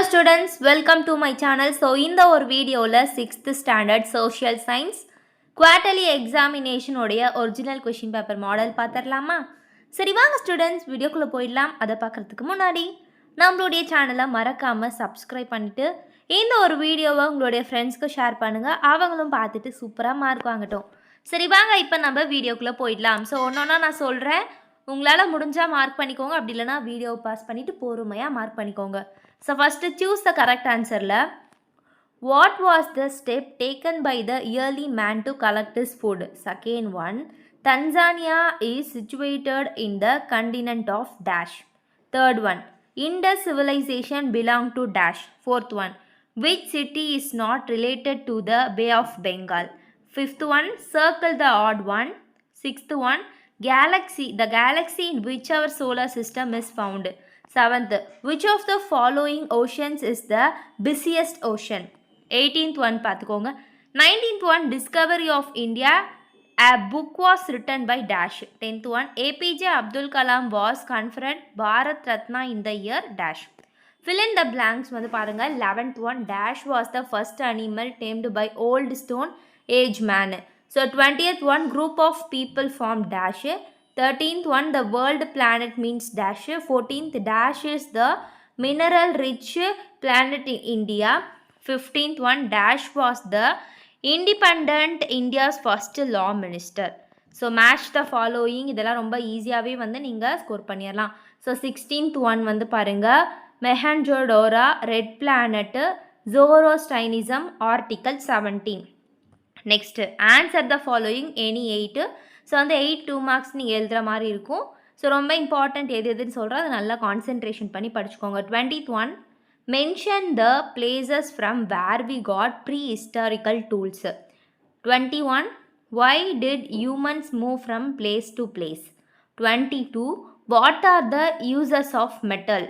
Hello students, welcome to my channel. So இந்த ஒரு வீடியோல 6th standard social science quarterly examination உடைய original question paper model பார்த்தறலாமா? சரி வாங்க students வீடியோக்குள்ள போயிடலாம். அத பார்க்கிறதுக்கு முன்னாடி நம்மளுடைய சேனலை மறக்காம subscribe பண்ணிட்டு இந்த ஒரு வீடியோவை உங்களுடைய ஃப்ரெண்ட்ஸ்க்கு ஷேர் பண்ணுங்க. அவங்களும் பார்த்துட்டு சூப்பரா மார்க் வாங்கட்டும். சரி வாங்க இப்போ நம்ம வீடியோக்குள்ள போயிடலாம். ஸோ ஒன்னொன்னா நான் சொல்றேன். உங்களால் முடிஞ்சால் மார்க் பண்ணிக்கோங்க, அப்படி இல்லைனா வீடியோ பாஸ் பண்ணிவிட்டு பொறுமையாக மார்க் பண்ணிக்கோங்க. So first choose the correct ஆன்சரில் what was the step taken by the early man to collect his food. Second one, Tanzania is situated in the continent of dash. Third one, Indus civilization belong to dash. Fourth one, which city is not related to the Bay of Bengal. Fifth one, circle the odd one. Sixth one, the galaxy in which our solar system is found. Seventh, which of the following oceans is the busiest ocean. 18th one பார்த்துக்கோங்க. 19th one, discovery of India. A book was written by dash. 10th one, APJ Abdul Kalam was conferred Bharat Ratna in the year dash. Fill in the blanks வந்து பாருங்க. 11th one, dash was the first animal tamed by old stone age man. So 20th one, group of people formed dash. 13th one, the world planet means dash. 14th, dash is the mineral rich planet in India. 15th one, dash was the independent India's first law minister. So match the following. இதெல்லாம் ரொம்ப ஈஸியாகவே வந்து நீங்கள் score பண்ணிடலாம். So 16th one வந்து பாருங்கள், Mohenjodaro, red planet, Zoroastrianism, article 17. Next answer the following any 8. So வந்து 8 2 marks நீங்கள் எழுதுகிற மாதிரி இருக்கும். ஸோ ரொம்ப இம்பார்ட்டண்ட் எதுன்னு சொல்கிறோம், அதை நல்லா கான்சென்ட்ரேஷன் பண்ணி படிச்சுக்கோங்க. 20th one, mention the places from where we got prehistorical tools. 21, why did humans move from place to place. 22, what are the uses of metal.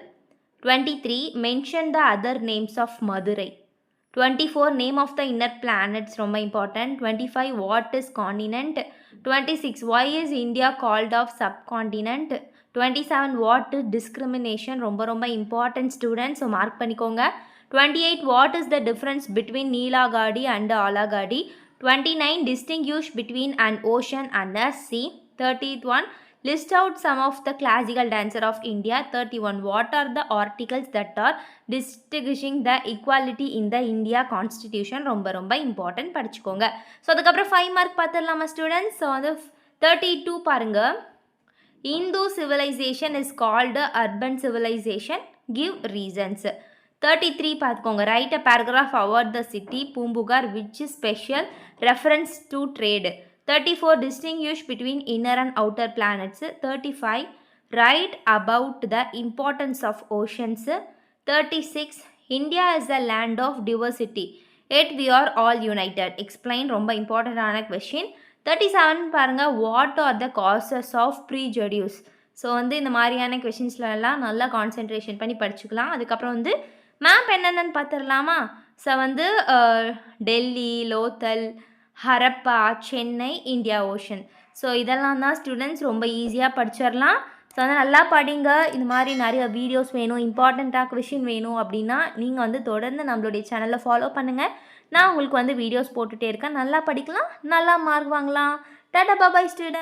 23, mention the other names of Madurai. 24, name of the inner planets, ரொம்ப important. 25, what is continent. 26, why is India called of subcontinent. 27, what is discrimination, ரொம்ப important students, so mark பண்ணிக்கோங்க. 28, what is the difference between Nilagadi and Alagadi. 29, distinguish between an ocean and a sea. 30th one, list out some of the classical dancer of India. 31, what are the articles that are distinguishing the equality in the India constitution, ரொம்ப important படிச்சுக்கோங்க. So அதுக்கப்புறம் 5 mark பார்த்துடலாமா students. So வந்து 32 பாருங்க, Indus civilisation is called urban civilisation, give reasons. 33 பார்த்துக்கோங்க, write a paragraph about the city Poompuhar which is special reference to trade. 34, distinguish between inner and outer planets. 35, write about the importance of oceans. 36, India is a land of diversity, yet we are all united. Explain, ரொம்ப இம்பார்ட்டண்டான question. 37 பாருங்க, what are the causes of prejudice. So வந்து இந்த மாதிரியான கொஷின்ஸ்லாம் நல்லா concentration பண்ணி படிச்சுக்கலாம். அதுக்கப்புறம் வந்து மேப் என்னென்னு பார்த்துடலாமா. ஸோ வந்து Delhi, Lothal, Harappa, Chennai, India ocean. So இதெல்லாம் தான் ஸ்டூடெண்ட்ஸ் ரொம்ப ஈஸியாக படிச்சிடலாம். ஸோ வந்து நல்லா படிங்க. இந்த மாதிரி நிறைய வீடியோஸ் வேணும், இம்பார்ட்டண்ட்டாக கொஷின் வேணும் அப்படின்னா நீங்கள் வந்து தொடர்ந்து நம்மளுடைய சேனலில் ஃபாலோ பண்ணுங்கள். நான் உங்களுக்கு வந்து வீடியோஸ் போட்டுகிட்டே இருக்கேன். நல்லா படிக்கலாம், நல்லா மார்க் வாங்கலாம். டாடா பாய் ஸ்டூடெண்ட்.